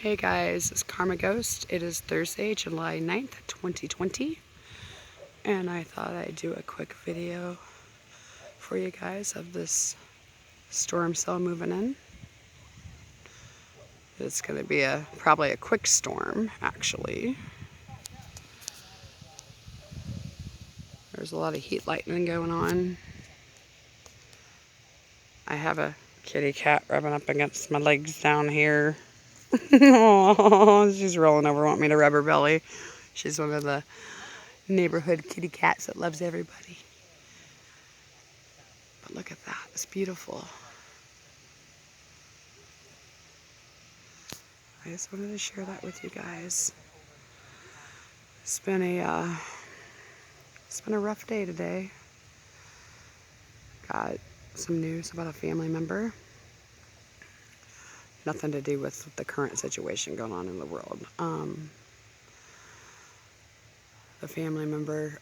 Hey guys, it's Karma Ghost. It is Thursday, July 9th, 2020. And I thought I'd do a quick video for you guys of this storm cell moving in. It's going to be probably a quick storm, actually. There's a lot of heat lightning going on. I have a kitty cat rubbing up against my legs down here. Oh, she's rolling over, wanting me to rub her belly. She's one of the neighborhood kitty cats that loves everybody. But look at that, it's beautiful. I just wanted to share that with you guys. It's been a rough day today. Got some news about a family member. Nothing to do with the current situation going on in the world. The family member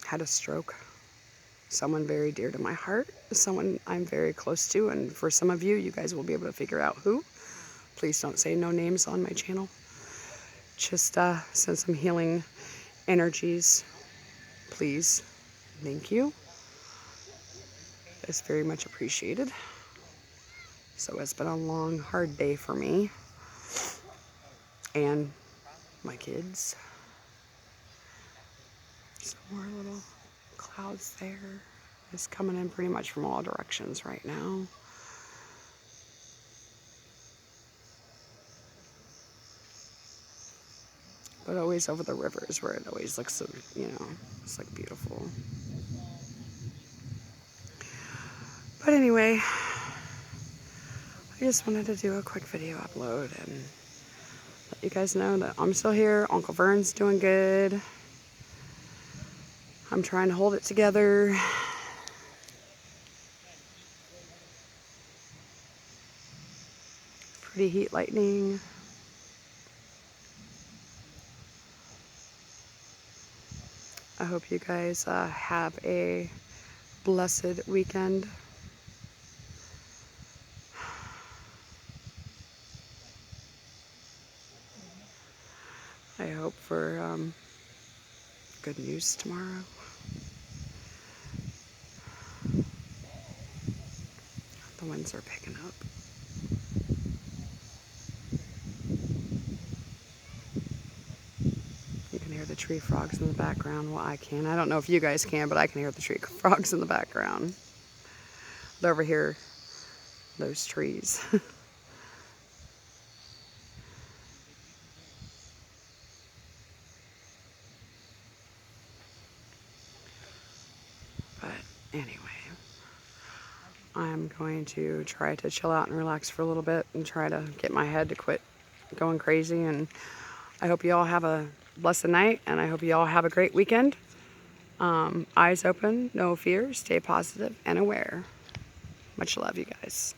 had a stroke. Someone very dear to my heart. Someone I'm very close to. And for some of you, you guys will be able to figure out who. Please don't say no names on my channel. Just send some healing energies, please. Thank you. It's very much appreciated. So it's been a long, hard day for me and my kids. Some more little clouds there. It's coming in pretty much from all directions right now. But always over the rivers where it always looks so, it's like beautiful. But anyway, I just wanted to do a quick video upload and let you guys know that I'm still here. Uncle Vern's doing good. I'm trying to hold it together. Pretty heat lightning. I hope you guys have a blessed weekend. I hope for good news tomorrow. The winds are picking up. You can hear the tree frogs in the background. Well, I can. I don't know if you guys can, but I can hear the tree frogs in the background. They're over here, those trees. But anyway, I'm going to try to chill out and relax for a little bit and try to get my head to quit going crazy. And I hope you all have a blessed night, and I hope you all have a great weekend. Eyes open, no fear, stay positive and aware. Much love, you guys.